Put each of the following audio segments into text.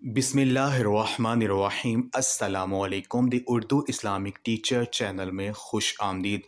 बिस्मिल्लाहिर्रहमानिर्रहीम अस्सलामुअलैकुम दी Urdu Islamic teacher channel में खुश आमदीद।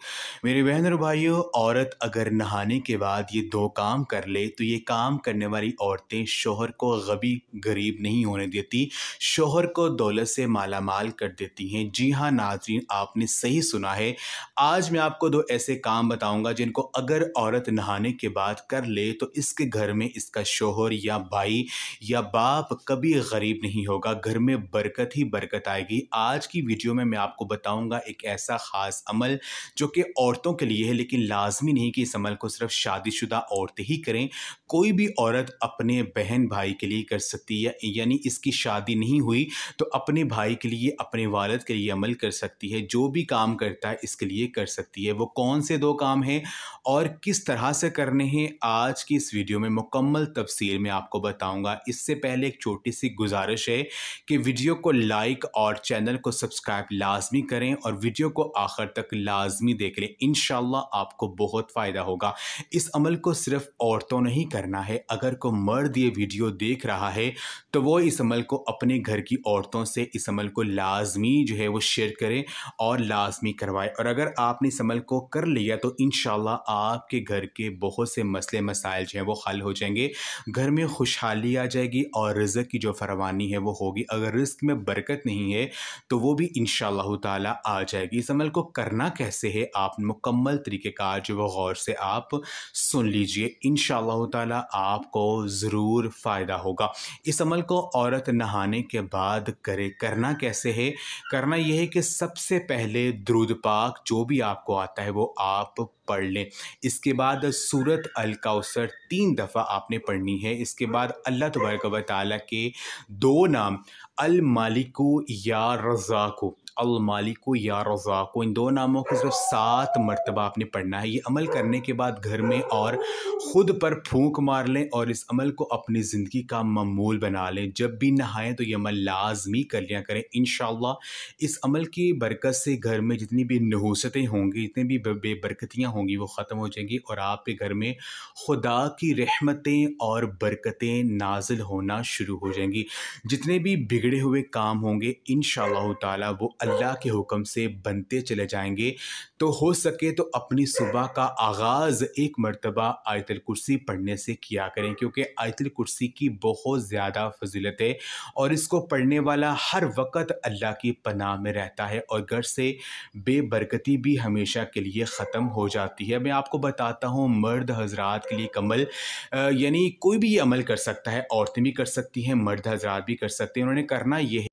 मेरे बहन और भाइयों, औरत अगर नहाने के बाद ये दो काम कर ले तो ये काम करने वाली औरतें शोहर को गबी गरीब नहीं होने देती, शोहर को दौलत से माला माल कर देती हैं। जी हाँ नाज़रीन, आपने सही सुना है। आज मैं आपको दो ऐसे काम बताऊँगा जिनको अगर औरत नहाने के बाद कर ले तो इसके घर में इसका शोहर या भाई या बाप कभी गरीब नहीं होगा, घर में बरकत ही बरकत आएगी। आज की वीडियो में मैं आपको बताऊंगा एक ऐसा ख़ास अमल जो कि औरतों के लिए है, लेकिन लाजमी नहीं कि इस अमल को सिर्फ शादीशुदा औरतें ही करें। कोई भी औरत अपने बहन भाई के लिए कर सकती है, यानी इसकी शादी नहीं हुई तो अपने भाई के लिए, अपने वालिद के लिए अमल कर सकती है। जो भी काम करता है इसके लिए कर सकती है। वो कौन से दो काम हैं और किस तरह से करने हैं, आज की इस वीडियो में मुकम्मल तफसील में आपको बताऊंगा। इससे पहले एक छोटी सी गुजारिश है कि वीडियो को लाइक और चैनल को सब्सक्राइब लाजमी करें और वीडियो को आखिर तक लाजमी देख लें। इंशाल्लाह आपको बहुत फ़ायदा होगा। इस अमल को सिर्फ औरतों ने ही करना है। अगर कोई मर्द ये वीडियो देख रहा है तो वो इस अमल को अपने घर की औरतों से इस अमल को लाजमी जो है वो शेयर करें और लाजमी करवाएं। और अगर आपने इस अमल को कर लिया तो इंशाल्लाह आपके घर के बहुत से मसले मसाइल जो हैं वो हल हो जाएंगे, घर में खुशहाली आ जाएगी और रिज़्क़ की जो फरमानी है वो होगी। अगर रिज़्क़ में बरकत नहीं है तो वो भी इंशाअल्लाह ताला आ जाएगी। इस अमल को करना कैसे है, आप मुकम्मल तरीक़ेकार जो वो गौर से आप सुन लीजिए। इंशाअल्लाह ताला आपको ज़रूर फ़ायदा होगा। इस अमल को औरत नहाने के बाद करे। करना कैसे है? करना यह है कि सबसे पहले दुरूद पाक जो भी आपको आता है वो आप पढ़ लें। इसके बाद सूरत अल कौसर 3 दफ़ा आपने पढ़नी है। इसके बाद अल्लाह तबारक व तआला के दो नाम अल मालिकु या रज़ाक़ु, अल मालिकु या रज़ाक़ु, इन दो नामों को सिर्फ 7 मरतबा आपने पढ़ना है। ये अमल करने के बाद घर में और ख़ुद पर फूंक मार लें और इस अमल को अपनी ज़िंदगी का मामूल बना लें। जब भी नहाएं तो ये अमल लाजमी कर लिया करें। इंशाअल्लाह इस अमल की बरकत से घर में जितनी भी नहूसतें होंगी, जितनी भी बेबरकतियाँ होंगी वो ख़त्म हो जाएंगी और आपके घर में खुदा की रहमतें और बरकतें नाजिल होना शुरू हो जाएंगी। जितने भी बिगड़े हुए काम होंगे इंशाअल्लाह ताला वो अल्लाह के हुक्म से बनते चले जाएंगे। तो हो सके तो अपनी सुबह का आगाज़ एक मरतबा आयतुल कुर्सी पढ़ने से किया करें, क्योंकि आयतुल कुर्सी की बहुत ज़्यादा फजीलत है और इसको पढ़ने वाला हर वक़्त अल्लाह की पनाह में रहता है और घर से बेबरकती भी हमेशा के लिए ख़त्म हो जाती है। मैं आपको बताता हूँ, मर्द हज़रात के लिए कमल यानी कोई भी ये अमल कर सकता है, औरतें भी कर सकती हैं, मर्द हज़रात भी कर सकते हैं। उन्होंने करना ये है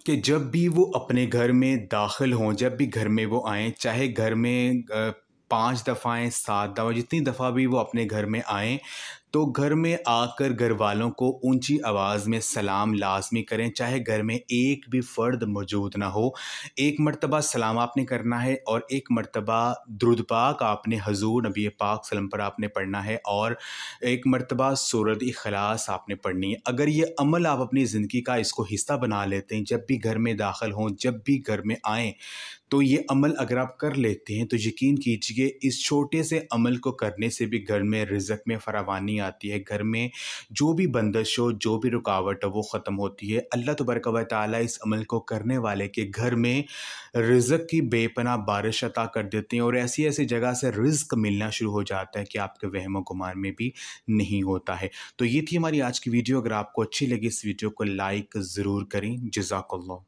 कि जब भी वो अपने घर में दाखिल हों, जब भी घर में वो आएँ, चाहे घर में 5 दफ़ा आएँ, 7 दफ़ा, जितनी दफ़ा भी वो अपने घर में आएँ, तो घर में आकर घर वालों को ऊंची आवाज़ में सलाम लाजमी करें, चाहे घर में एक भी फ़र्द मौजूद ना हो। एक मरतबा सलाम आपने करना है और एक मरतबा दुरूद पाक आपने हजूर नबी पाक सल्लम पर आपने पढ़ना है और एक मरतबा सूरत इखलास आपने पढ़नी है। अगर ये अमल आप अपनी ज़िंदगी का इसको हिस्सा बना लेते हैं, जब भी घर में दाखिल हों, जब भी घर में आएँ, तो ये अमल अगर आप कर लेते हैं तो यकीन कीजिए इस छोटे से अमल को करने से भी घर में रिज़्क़ में फरावानी आती है। घर में जो भी बंदिश हो, जो भी रुकावट हो वो ख़त्म होती है। अल्लाह तबारक व तआला इस अमल को करने वाले के घर में रिज़्क़ की बेपनाह बारिश अता कर देते हैं और ऐसी ऐसी जगह से रिज़्क़ मिलना शुरू हो जाता है कि आपके वहम गुमान में भी नहीं होता है। तो ये थी हमारी आज की वीडियो। अगर आपको अच्छी लगी इस वीडियो को लाइक ज़रूर करें। जज़ाकल्लाह।